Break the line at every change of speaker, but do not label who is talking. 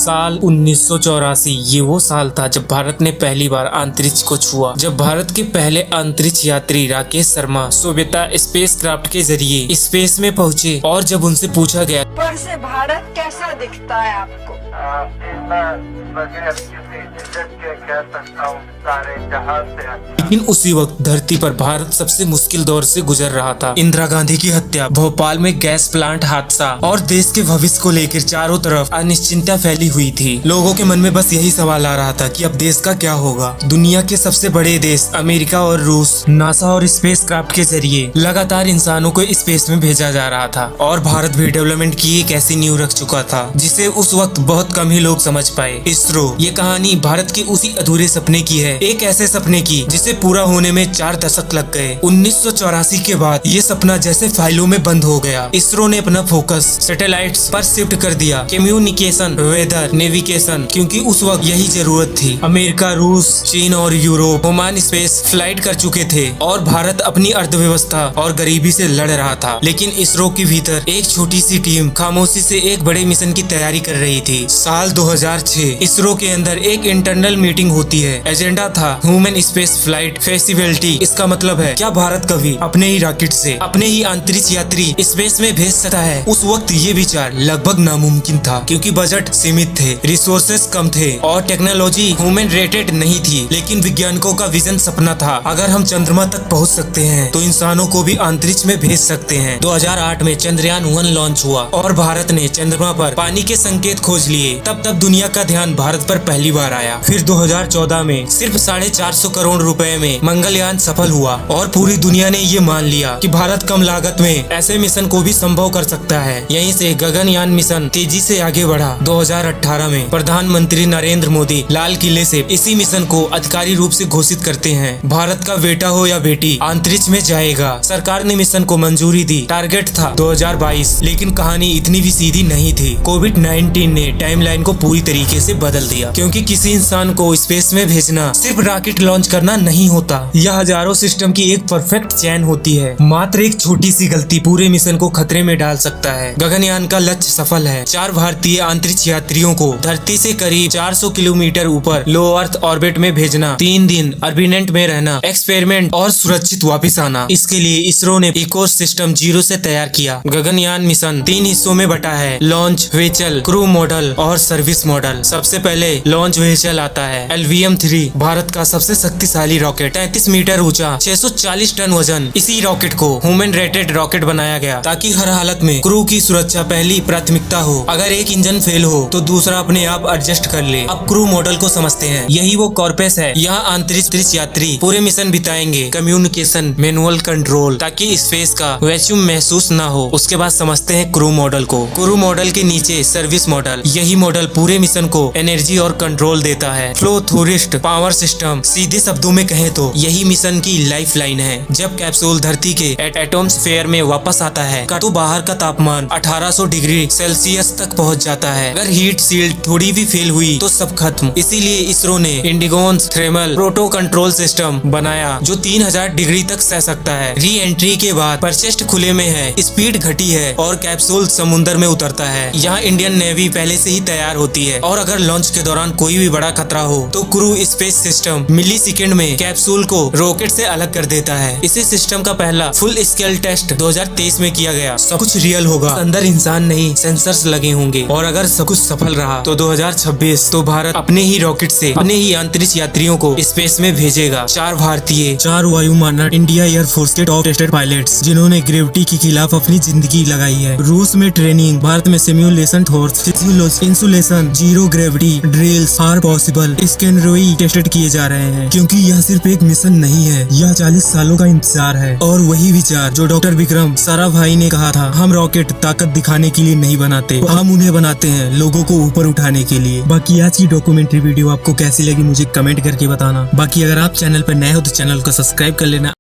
साल 1984 ये वो साल था जब भारत ने पहली बार अंतरिक्ष को छुआ। जब भारत के पहले अंतरिक्ष यात्री राकेश शर्मा सोवेता स्पेसक्राफ्ट के जरिए स्पेस में पहुंचे और जब उनसे पूछा गया
ऊपर से भारत कैसा दिखता है आपको?
कह सकता हूँ सारे जहां से।
लेकिन उसी वक्त धरती पर भारत सबसे मुश्किल दौर से गुजर रहा था। इंदिरा गांधी की हत्या, भोपाल में गैस प्लांट हादसा और देश के भविष्य को लेकर चारों तरफ अनिश्चितता फैली हुई थी। लोगों के मन में बस यही सवाल आ रहा था कि अब देश का क्या होगा। दुनिया के सबसे बड़े देश अमेरिका और रूस नासा और स्पेसक्राफ्ट के जरिए लगातार इंसानों को स्पेस में भेजा जा रहा था और भारत भी डेवलपमेंट की एक ऐसी नींव रख चुका था जिसे उस वक्त बहुत कम ही लोग समझ पाए। इसरो, ये कहानी भारत के उसी अधूरे सपने की है, एक ऐसे सपने की जिसे पूरा होने में 4 दशक लग गए। 1984 के बाद ये सपना जैसे फाइलों में बंद हो गया। इसरो ने अपना फोकस सैटेलाइट्स पर शिफ्ट कर दिया, कम्युनिकेशन, वेदर, नेविगेशन, क्योंकि उस वक्त यही जरूरत थी। अमेरिका, रूस, चीन और यूरोप ह्यूमन स्पेस फ्लाइट कर चुके थे और भारत अपनी अर्थव्यवस्था और गरीबी से लड़ रहा था। लेकिन इसरो के भीतर एक छोटी सी टीम खामोशी से एक बड़े मिशन की तैयारी कर रही थी। साल 2006 इसरो के अंदर एक इंटरनल मीटिंग होती है। एजेंडा था ह्यूमन स्पेस फ्लाइट फेसिबिलिटी। इसका मतलब है क्या भारत कभी अपने ही रॉकेट से अपने ही अंतरिक्ष यात्री स्पेस में भेज सकता है। उस वक्त ये विचार लगभग नामुमकिन था क्योंकि बजट सीमित थे, रिसोर्सेस कम थे और टेक्नोलॉजी ह्यूमन रेटेड नहीं थी। लेकिन वैज्ञानिकों का विजन सपना था, अगर हम चंद्रमा तक पहुंच सकते हैं तो इंसानों को भी अंतरिक्ष में भेज सकते हैं। 2008 में चंद्रयान 1 लॉन्च हुआ और भारत ने चंद्रमा पर पानी के संकेत खोज लिए। तब दुनिया का ध्यान भारत पर पहली बार आया। फिर 2014 में सिर्फ 450 करोड़ रुपए में मंगलयान सफल हुआ और पूरी दुनिया ने ये मान लिया कि भारत कम लागत में ऐसे मिशन को भी संभव कर सकता है। यहीं से गगनयान मिशन तेजी से आगे बढ़ा। 2018 में प्रधानमंत्री नरेंद्र मोदी लाल किले से इसी मिशन को आधिकारिक रूप से घोषित करते हैं। भारत का बेटा हो या बेटी अंतरिक्ष में जाएगा। सरकार ने मिशन को मंजूरी दी। टारगेट था 2022, लेकिन कहानी इतनी भी सीधी नहीं थी। कोविड-19 ने टाइमलाइन को पूरी तरीके से बदल दिया, क्योंकि किसी इंसान को स्पेस में भेजना सिर्फ रॉकेट लॉन्च करना नहीं होता। यह हजारों सिस्टम की एक परफेक्ट चैन होती है। मात्र एक छोटी सी गलती पूरे मिशन को खतरे में डाल सकता है। गगनयान का लक्ष्य सफल है। 4 भारतीय अंतरिक्ष यात्रियों को धरती से करीब 400 किलोमीटर ऊपर लो अर्थ ऑर्बिट में भेजना, 3 दिन ऑर्बिट में रहना, एक्सपेरिमेंट और सुरक्षित वापस आना। इसके लिए इसरो ने इको सिस्टम 0 से तैयार किया। गगनयान मिशन 3 हिस्सों में बटा है, लॉन्च व्हीकल, क्रू मॉडल और सर्विस मॉडल। सबसे पहले लॉन्च व्हीकल आता है LVM-3, भारत का सबसे शक्तिशाली रॉकेट, 33 मीटर ऊंचा, 640 टन वजन। इसी रॉकेट को ह्यूमन रेटेड रॉकेट बनाया गया ताकि हर हालत में क्रू की सुरक्षा पहली प्राथमिकता हो। अगर एक इंजन फेल हो तो दूसरा अपने आप एडजस्ट कर ले। अब क्रू मॉडल को समझते हैं। यही वो कॉर्पस है। यहाँ अंतरिक्ष यात्री पूरे मिशन बिताएंगे। कम्युनिकेशन, मैनुअल कंट्रोल, ताकि स्पेस का वैक्यूम महसूस न हो। उसके बाद समझते हैं क्रू मॉडल को। क्रू मॉडल के नीचे सर्विस मॉडल। यही मॉडल पूरे मिशन को एनर्जी और कंट्रोल देता है। फ्लो थ्रूरिस्ट पावर सिस्टम, सीधे शब्दों में कहें तो यही मिशन की लाइफलाइन है। जब कैप्सूल धरती के एटमॉस्फेयर में वापस आता है तो बाहर का तापमान 1800 डिग्री सेल्सियस तक पहुंच जाता है। अगर हीट शील्ड थोड़ी भी फेल हुई तो सब खत्म। इसीलिए इसरो ने इंडिगोन्स थर्मल प्रोटो कंट्रोल सिस्टम बनाया जो 3000 डिग्री तक सह सकता है। री एंट्री के बाद परचेस्ट खुले में है, स्पीड घटी है और कैप्सूल समुद्र में उतरता है। यहाँ इंडियन नेवी पहले से ही तैयार होती है और अगर लॉन्च के दौरान कोई भी बड़ा खतरा हो तो क्रू स्पेस सिस्टम मिली सेकेंड में कैप्सूल को रॉकेट से अलग कर देता है। इसी सिस्टम का पहला फुल स्केल टेस्ट 2023 में किया गया। सब कुछ रियल होगा, अंदर इंसान नहीं सेंसर्स लगे होंगे और अगर सब कुछ सफल रहा तो 2026 तो भारत अपने ही रॉकेट से अपने ही अंतरिक्ष यात्रियों को स्पेस में भेजेगा। 4 भारतीय, 4 वायुमानव इंडिया एयरफोर्स के टॉप टेस्टेड पायलट्स जिन्होंने ग्रेविटी के खिलाफ अपनी जिंदगी लगाई है। रूस में ट्रेनिंग, भारत में सिमुलेशन थॉर्स, इंसुलेशन, जीरो ग्रेविटी ड्रिल्स आर पॉसिबल। स्कैनरोई टेस्टेड किए जा रहे हैं क्योंकि यह सिर्फ एक मिशन नहीं है, यह 40 सालों का इंतजार है। और वही विचार जो डॉक्टर विक्रम साराभाई ने कहा था, हम रॉकेट ताकत दिखाने के लिए नहीं बनाते, हम उन्हें बनाते हैं लोगों को ऊपर उठाने के लिए। बाकी आज की डॉक्यूमेंट्री वीडियो आपको कैसी लगी मुझे कमेंट करके बताना। बाकी अगर आप चैनल पर नए हो तो चैनल को सब्सक्राइब कर लेना।